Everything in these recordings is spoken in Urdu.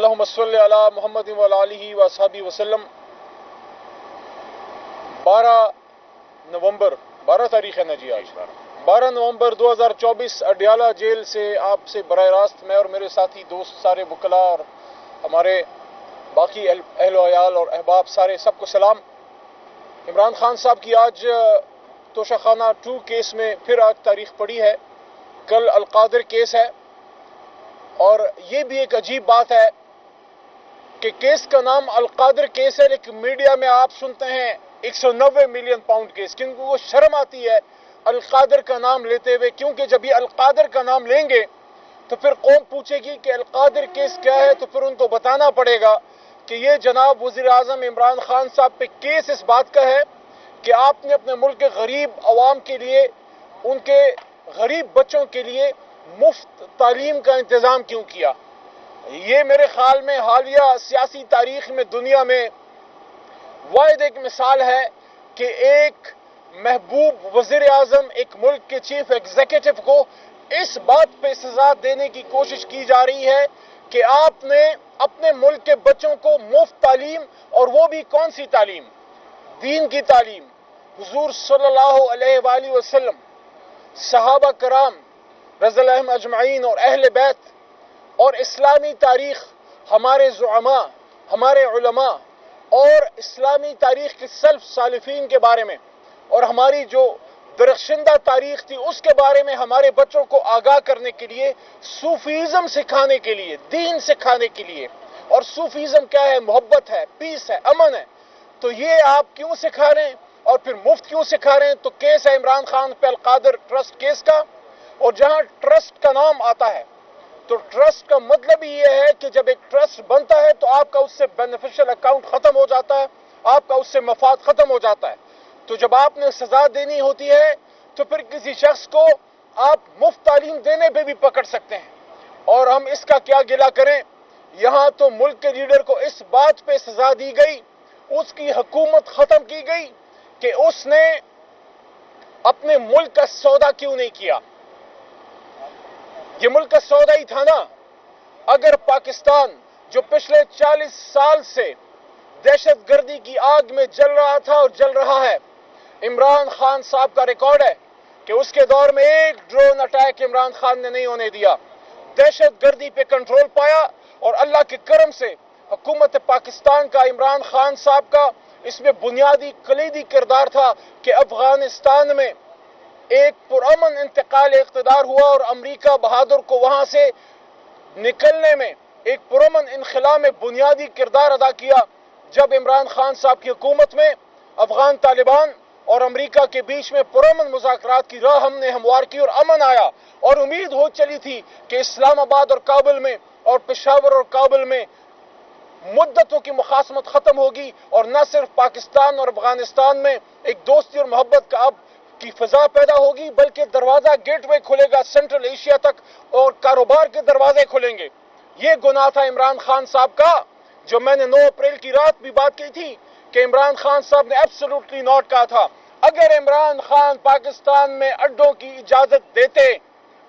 اللہم صلی علی محمد و علی آلہ و اصحابہ وسلم۔ 12 تاریخ ہے نا جی آج، 12 نومبر 2024 اڈیالہ جیل سے آپ سے براہ راست میں اور میرے ساتھی دوست سارے وکلاء اور ہمارے باقی اہل و عیال اور احباب سارے سب کو سلام۔ عمران خان صاحب کی آج توشہ خانہ 2 کیس میں پھر آج تاریخ پڑی ہے، کل القادر کیس ہے، اور یہ بھی ایک عجیب بات ہے کہ کیس کا نام القادر کیس ہے لیکن میڈیا میں آپ سنتے ہیں 190 ملین پاؤنڈ کیس، کیونکہ وہ شرم آتی ہے القادر کا نام لیتے ہوئے، کیونکہ جب یہ القادر کا نام لیں گے تو پھر قوم پوچھے گی کہ القادر کیس کیا ہے، تو پھر ان کو بتانا پڑے گا کہ یہ جناب وزیر اعظم عمران خان صاحب پہ کیس اس بات کا ہے کہ آپ نے اپنے ملک کے غریب عوام کے لیے، ان کے غریب بچوں کے لیے مفت تعلیم کا انتظام کیوں کیا۔ یہ میرے خیال میں حالیہ سیاسی تاریخ میں دنیا میں واحد ایک مثال ہے کہ ایک محبوب وزیر اعظم ایک ملک کے چیف ایگزیکٹو کو اس بات پہ سزا دینے کی کوشش کی جا رہی ہے کہ آپ نے اپنے ملک کے بچوں کو مفت تعلیم، اور وہ بھی کون سی تعلیم؟ دین کی تعلیم۔ حضور صلی اللہ علیہ وآلہ وسلم، صحابہ کرام رضی اللہ عنہم اجمعین اور اہل بیت اور اسلامی تاریخ، ہمارے زعماء، ہمارے علماء اور اسلامی تاریخ کے سلف سالفین کے بارے میں، اور ہماری جو درخشندہ تاریخ تھی اس کے بارے میں ہمارے بچوں کو آگاہ کرنے کے لیے، صوفیزم سکھانے کے لیے، دین سکھانے کے لیے۔ اور صوفیزم کیا ہے؟ محبت ہے، پیس ہے، امن ہے۔ تو یہ آپ کیوں سکھا رہے ہیں اور پھر مفت کیوں سکھا رہے ہیں؟ تو کیس ہے عمران خان پہ القادر ٹرسٹ کیس کا، اور جہاں ٹرسٹ کا نام آتا ہے تو ٹرسٹ کا مطلب ہی یہ ہے کہ جب ایک ٹرسٹ بنتا ہے تو آپ کا اس سے بینیفیشل اکاؤنٹ ختم ہو جاتا ہے، آپ کا اس سے مفاد ختم ہو جاتا ہے۔ تو جب آپ نے سزا دینی ہوتی ہے تو پھر کسی شخص کو آپ مفت تعلیم دینے پہ بھی پکڑ سکتے ہیں، اور ہم اس کا کیا گلہ کریں؟ یہاں تو ملک کے لیڈر کو اس بات پہ سزا دی گئی، اس کی حکومت ختم کی گئی کہ اس نے اپنے ملک کا سودا کیوں نہیں کیا۔ یہ ملک کا سودا ہی تھا نا۔ اگر پاکستان جو پچھلے 40 سال سے دہشت گردی کی آگ میں جل رہا تھا اور جل رہا ہے، عمران خان صاحب کا ریکارڈ ہے کہ اس کے دور میں ایک ڈرون اٹیک عمران خان نے نہیں ہونے دیا، دہشت گردی پہ کنٹرول پایا، اور اللہ کے کرم سے حکومت پاکستان کا، عمران خان صاحب کا اس میں بنیادی کلیدی کردار تھا کہ افغانستان میں ایک پرامن انتقال اقتدار ہوا، اور امریکہ بہادر کو وہاں سے نکلنے میں ایک پرامن انخلا میں بنیادی کردار ادا کیا۔ جب عمران خان صاحب کی حکومت میں افغان طالبان اور امریکہ کے بیچ میں پرامن مذاکرات کی راہ ہم نے ہموار کی اور امن آیا، اور امید ہو چلی تھی کہ اسلام آباد اور کابل میں اور پشاور اور کابل میں مدتوں کی مخاصمت ختم ہوگی، اور نہ صرف پاکستان اور افغانستان میں ایک دوستی اور محبت کا اب کی فضا پیدا ہوگی، بلکہ دروازہ گیٹ وے کھلے گا سینٹرل ایشیا تک، اور کاروبار کے دروازے کھلیں گے۔ یہ گناہ تھا عمران خان صاحب کا، جو میں نے 9 اپریل کی رات بھی بات کی تھی کہ عمران خان صاحب نے ایبسولوٹلی نوٹ کہا تھا، اگر عمران خان پاکستان میں اڈوں کی اجازت دیتے،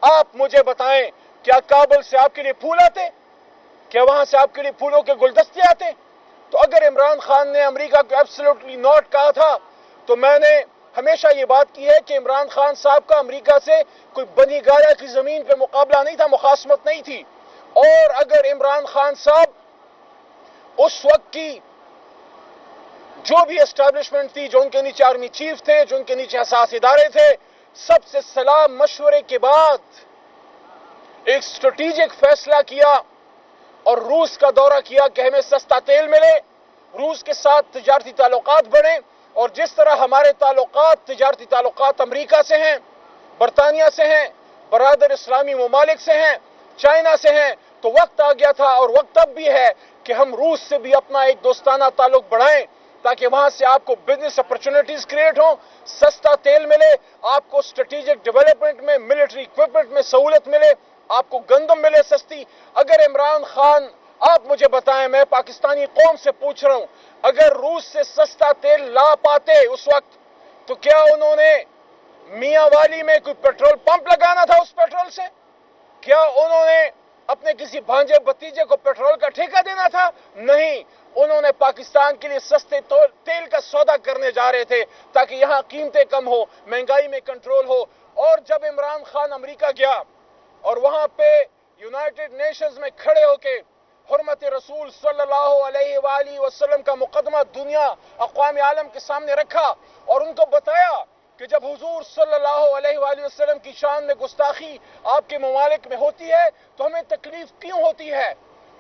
آپ مجھے بتائیں کیا کابل سے آپ کے لیے پھول آتے؟ کیا وہاں سے آپ کے لیے پھولوں کے گلدستے آتے؟ تو اگر عمران خان نے امریکہ کو ایبسولوٹلی نوٹ کہا تھا، تو میں نے ہمیشہ یہ بات کی ہے کہ عمران خان صاحب کا امریکہ سے کوئی بنی گایا کی زمین پہ مقابلہ نہیں تھا، مخاصمت نہیں تھی۔ اور اگر عمران خان صاحب اس وقت کی جو بھی اسٹیبلشمنٹ تھی، جو ان کے نیچے آرمی چیف تھے، جو ان کے نیچے حساس ادارے تھے، سب سے صلاح مشورے کے بعد ایک اسٹریٹجک فیصلہ کیا اور روس کا دورہ کیا کہ ہمیں سستا تیل ملے، روس کے ساتھ تجارتی تعلقات بڑھیں، اور جس طرح ہمارے تعلقات، تجارتی تعلقات امریکہ سے ہیں، برطانیہ سے ہیں، برادر اسلامی ممالک سے ہیں، چائنا سے ہیں، تو وقت آ گیا تھا اور وقت اب بھی ہے کہ ہم روس سے بھی اپنا ایک دوستانہ تعلق بڑھائیں، تاکہ وہاں سے آپ کو بزنس اپرچونٹیز کریٹ ہوں، سستا تیل ملے، آپ کو اسٹریٹجک ڈیولپمنٹ میں، ملٹری اکوپمنٹ میں سہولت ملے، آپ کو گندم ملے سستی۔ اگر عمران خان، آپ مجھے بتائیں، میں پاکستانی قوم سے پوچھ رہا ہوں، اگر روس سے سستا تیل لا پاتے اس وقت، تو کیا انہوں نے میاں والی میں کوئی پیٹرول پمپ لگانا تھا اس پیٹرول سے؟ کیا انہوں نے اپنے کسی بھانجے بتیجے کو پیٹرول کا ٹھیکہ دینا تھا؟ نہیں، انہوں نے پاکستان کے لیے سستے تیل کا سودا کرنے جا رہے تھے تاکہ یہاں قیمتیں کم ہو، مہنگائی میں کنٹرول ہو۔ اور جب عمران خان امریکہ گیا اور وہاں پہ یونائٹڈ نیشنز میں کھڑے ہو کے حرمت رسول صلی اللہ علیہ وآلہ وسلم کا مقدمہ دنیا اقوام عالم کے سامنے رکھا اور ان کو بتایا کہ جب حضور صلی اللہ علیہ وآلہ وسلم کی شان میں گستاخی آپ کے ممالک میں ہوتی ہے تو ہمیں تکلیف کیوں ہوتی ہے،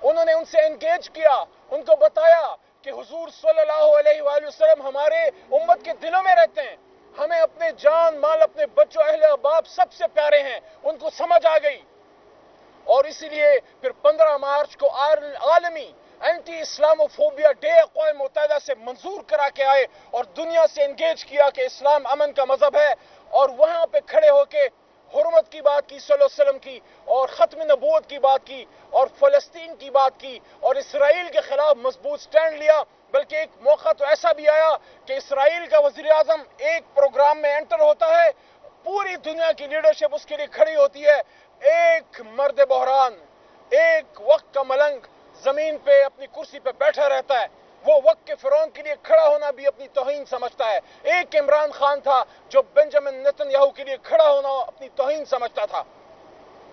انہوں نے ان سے انگیج کیا، ان کو بتایا کہ حضور صلی اللہ علیہ وآلہ وسلم ہمارے امت کے دلوں میں رہتے ہیں، ہمیں اپنے جان مال اپنے بچوں اہل احباب سب سے پیارے ہیں، ان کو سمجھ آ گئی۔ اور اسی لیے پھر 15 مارچ کو عالمی اینٹی اسلاموفوبیا ڈے اقوام متحدہ سے منظور کرا کے آئے اور دنیا سے انگیج کیا کہ اسلام امن کا مذہب ہے، اور وہاں پہ کھڑے ہو کے حرمت کی بات کی صلی اللہ علیہ وسلم کی، اور ختم نبوت کی بات کی، اور فلسطین کی بات کی، اور اسرائیل کے خلاف مضبوط سٹینڈ لیا۔ بلکہ ایک موقع تو ایسا بھی آیا کہ اسرائیل کا وزیر اعظم ایک پروگرام میں انٹر ہوتا ہے، پوری دنیا کی لیڈرشپ اس کے لیے کھڑی ہوتی ہے، ایک مرد بحران، ایک وقت کا ملنگ زمین پہ اپنی کرسی پہ بیٹھا رہتا ہے، وہ وقت کے فرعون کے لیے کھڑا ہونا بھی اپنی توہین سمجھتا ہے۔ ایک عمران خان تھا جو بنجامن نیتن یاہو کے لیے کھڑا ہونا اپنی توہین سمجھتا تھا۔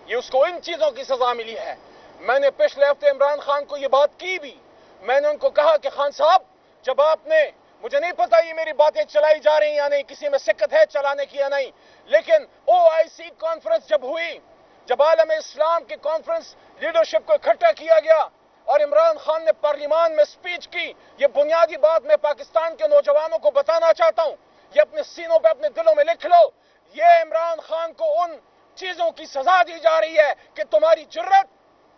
یہ اس کو ان چیزوں کی سزا ملی ہے۔ میں نے پچھلے ہفتے عمران خان کو یہ بات کی بھی، میں نے ان کو کہا کہ خان صاحب جب آپ نے، مجھے نہیں پتا یہ میری باتیں چلائی جا رہی ہیں یا نہیں، کسی میں سکت ہے چلانے کی یا نہیں، لیکن OIC کانفرنس جب ہوئی، جب عالم اسلام کی کانفرنس لیڈرشپ کو اکٹھا کیا گیا اور عمران خان نے پارلیمان میں سپیچ کی، یہ بنیادی بات میں پاکستان کے نوجوانوں کو بتانا چاہتا ہوں، یہ اپنے سینوں پہ اپنے دلوں میں لکھ لو، یہ عمران خان کو ان چیزوں کی سزا دی جا رہی ہے کہ تمہاری جرت،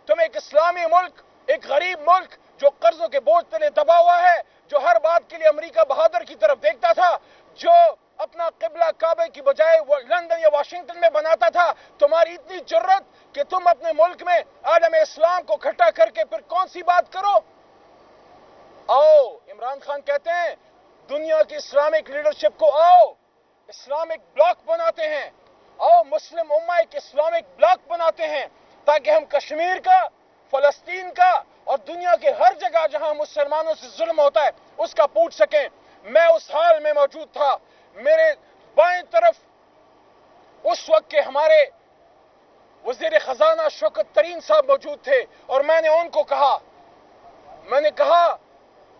تم ایک اسلامی ملک، ایک غریب ملک جو قرضوں کے بوجھ تلے دبا ہوا ہے، جو ہر بات کے لیے امریکہ بہادر کی طرف دیکھتا تھا، جو اپنا قبلہ کعبے کی بجائے وہ لندن یا واشنگٹن میں بناتا تھا، تمہاری اتنی جرت کہ تم اپنے ملک میں عالم اسلام کو اکٹھا کر کے پھر کون سی بات کرو؟ آؤ، عمران خان کہتے ہیں دنیا کی اسلامک لیڈرشپ کو آؤ اسلامک بلاک بناتے ہیں، آؤ مسلم امہ ایک اسلامک بلاک بناتے ہیں تاکہ ہم کشمیر کا، فلسطین کا اور دنیا کے ہر جگہ جہاں مسلمانوں سے ظلم ہوتا ہے اس کا پوچھ سکیں۔ میں اس حال میں موجود تھا، میرے بائیں طرف اس وقت کے ہمارے وزیر خزانہ شوکت ترین صاحب موجود تھے، اور میں نے ان کو کہا، میں نے کہا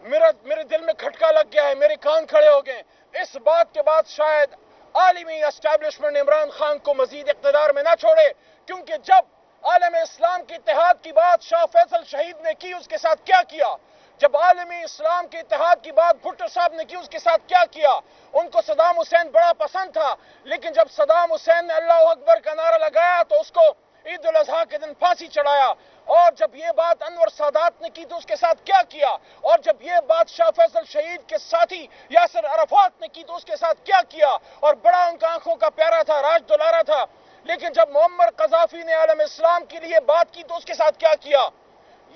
میرے دل میں کھٹکا لگ گیا ہے، میرے کان کھڑے ہو گئے، اس بات کے بعد شاید عالمی اسٹیبلشمنٹ عمران خان کو مزید اقتدار میں نہ چھوڑے، کیونکہ جب عالم اسلام کے اتحاد کی بات شاہ فیصل شہید نے کی، اس کے ساتھ کیا کیا؟ جب عالمی اسلام کے اتحاد کی بات بھٹو صاحب نے کی، اس کے ساتھ کیا کیا؟ ان کو صدام حسین بڑا پسند تھا، لیکن جب صدام حسین نے اللہ اکبر کا نعرہ لگایا تو اس کو عید الاضحیٰ کے دن پھانسی چڑھایا، اور جب یہ بات انور سادات نے کی تو اس کے ساتھ کیا کیا؟ اور جب یہ بات شاہ فیصل شہید کے ساتھی یاسر عرفات نے کی تو اس کے ساتھ کیا کیا؟ اور بڑا ان کا آنکھوں کا پیارا تھا، راج دلارا تھا، لیکن جب معمر قذافی نے عالم اسلام کے لیے بات کی تو اس کے ساتھ کیا کیا؟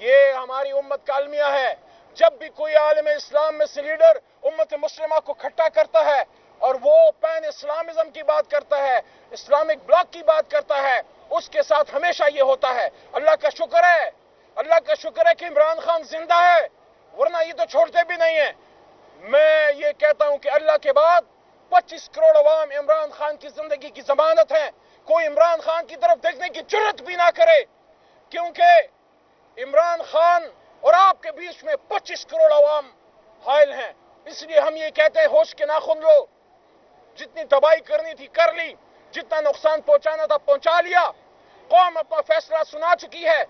یہ ہماری امت کا المیہ ہے، جب بھی کوئی عالم اسلام میں سے لیڈر امت مسلمہ کو کھٹا کرتا ہے اور وہ پین اسلامزم کی بات کرتا ہے، اسلامک بلاک کی بات کرتا ہے، اس کے ساتھ ہمیشہ یہ ہوتا ہے۔ اللہ کا شکر ہے، اللہ کا شکر ہے کہ عمران خان زندہ ہے، ورنہ یہ تو چھوڑتے بھی نہیں ہیں۔ میں یہ کہتا ہوں کہ اللہ کے بعد 25 کروڑ عوام عمران خان کی زندگی کی ضمانت ہیں، کوئی عمران خان کی طرف دیکھنے کی جرت بھی نہ کرے، کیونکہ عمران خان اور آپ کے بیچ میں 25 کروڑ عوام حائل ہیں۔ اس لیے ہم یہ کہتے ہیں ہوش کے ناخن لو، جتنی تباہی کرنی تھی کر لی، جتنا نقصان پہنچانا تھا پہنچا لیا، قوم اپنا فیصلہ سنا چکی ہے۔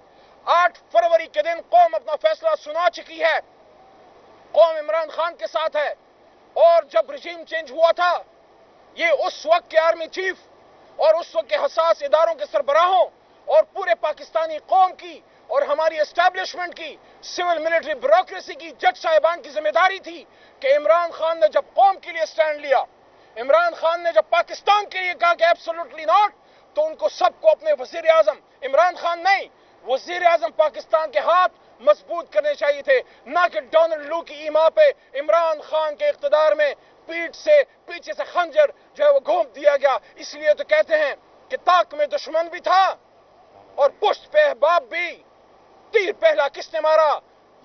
8 فروری کے دن قوم اپنا فیصلہ سنا چکی ہے، قوم عمران خان کے ساتھ ہے۔ اور جب رجیم چینج ہوا تھا، یہ اس وقت کے آرمی چیف اور اس وقت کے حساس اداروں کے سربراہوں اور پورے پاکستانی قوم کی اور ہماری اسٹیبلشمنٹ کی، سول ملٹری بیوروکریسی کی، جج صاحبان کی ذمہ داری تھی کہ عمران خان نے جب قوم کے لیے سٹینڈ لیا، عمران خان نے جب پاکستان کے لیے کہا کہ ایبسولوٹلی ناٹ، تو ان کو سب کو اپنے وزیر اعظم، عمران خان نہیں، وزیر اعظم پاکستان کے ہاتھ مضبوط کرنے چاہیے تھے، نہ کہ ڈونلڈ لو کی ایما پہ عمران خان کے اقتدار میں پیٹھ سے پیچھے سے خنجر جو ہے وہ گھونپ دیا گیا۔ اس لیے تو کہتے ہیں کہ طاق میں دشمن بھی تھا اور پشت پہ احباب بھی، تیر پہلا کس نے مارا،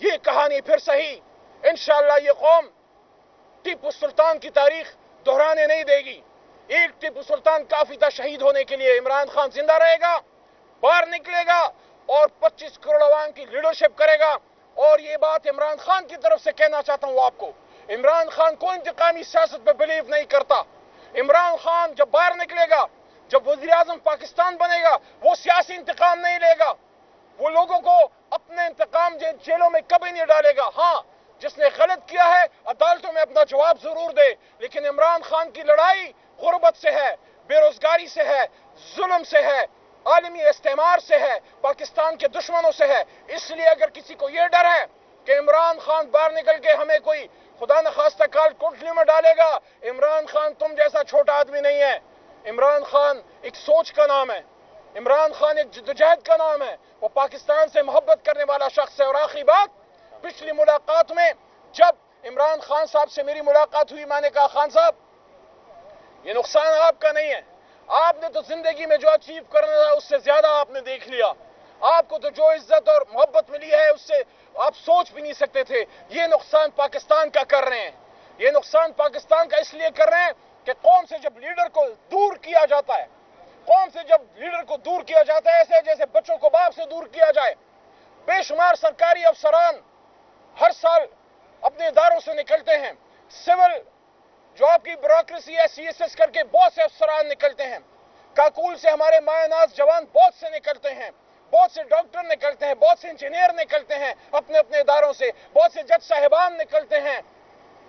یہ کہانی پھر صحیح۔ انشاءاللہ یہ قوم ٹیپو سلطان کی تاریخ دہرانے نہیں دے گی۔ ایک ٹیپو سلطان کافی تھا شہید ہونے کے لیے، عمران خان زندہ رہے گا، باہر نکلے گا اور 25 کروڑ عوام کی لیڈرشپ کرے گا۔ اور یہ بات عمران خان کی طرف سے کہنا چاہتا ہوں آپ کو، عمران خان کوئی انتقامی سیاست پہ بلیو نہیں کرتا۔ عمران خان جب باہر نکلے گا، جب وزیر اعظم پاکستان بنے گا، وہ سیاسی انتقام نہیں لے گا، وہ لوگوں کو اپنے انتقام جیلوں میں کبھی نہیں ڈالے گا۔ ہاں، جس نے غلط کیا ہے عدالتوں میں اپنا جواب ضرور دے، لیکن عمران خان کی لڑائی غربت سے ہے، بے روزگاری سے ہے، ظلم سے ہے، عالمی استعمار سے ہے، پاکستان کے دشمنوں سے ہے۔ اس لیے اگر کسی کو یہ ڈر ہے کہ عمران خان باہر نکل کے ہمیں کوئی خدا نخواستہ کال کوٹلی میں ڈالے گا، عمران خان تم جیسا چھوٹا آدمی نہیں ہے۔ عمران خان ایک سوچ کا نام ہے، عمران خان ایک جدوجہد کا نام ہے، وہ پاکستان سے محبت کرنے والا شخص ہے۔ اور آخری بات، پچھلی ملاقات میں جب عمران خان صاحب سے میری ملاقات ہوئی، میں نے کہا خان صاحب یہ نقصان آپ کا نہیں ہے، آپ نے تو زندگی میں جو اچیو کرنا تھا اس سے زیادہ آپ نے دیکھ لیا، آپ کو تو جو عزت اور محبت ملی ہے اس سے آپ سوچ بھی نہیں سکتے تھے۔ یہ نقصان پاکستان کا کر رہے ہیں، یہ نقصان پاکستان کا اس لیے کر رہے ہیں کہ قوم سے جب لیڈر کو دور کیا جاتا ہے، قوم سے جب لیڈر کو دور کیا جاتا ہے، ایسے جیسے بچوں کو باپ سے دور کیا جائے۔ بے شمار سرکاری افسران ہر سال اپنے اداروں سے نکلتے ہیں، سول جو آپ کی بیوروکریسی ہے CSS کر کے بہت سے افسران نکلتے ہیں، کاکول سے ہمارے مایہ ناز جوان بہت سے نکلتے ہیں، بہت سے ڈاکٹر نکلتے ہیں، بہت سے انجینئر نکلتے ہیں اپنے اپنے اداروں سے، بہت سے جج صاحبان نکلتے ہیں۔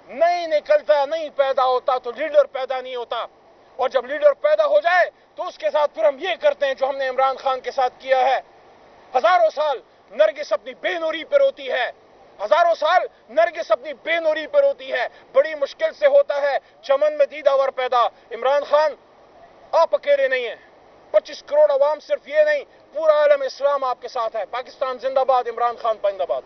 نہیں نکلتا، نہیں پیدا ہوتا تو لیڈر پیدا نہیں ہوتا، اور جب لیڈر پیدا ہو جائے تو اس کے ساتھ پھر ہم یہ کرتے ہیں جو ہم نے عمران خان کے ساتھ کیا ہے۔ ہزاروں سال نرگس اپنی بے نوری پر ہوتی ہے، ہزاروں سال نرگس اپنی بے نوری پر ہوتی ہے، بڑی مشکل سے ہوتا ہے چمن میں دیدہ ور پیدا۔ عمران خان آپ اکیلے نہیں ہیں، 25 کروڑ عوام صرف یہ نہیں، پورا عالم اسلام آپ کے ساتھ ہے۔ پاکستان زندہ باد، عمران خان پائندہ باد۔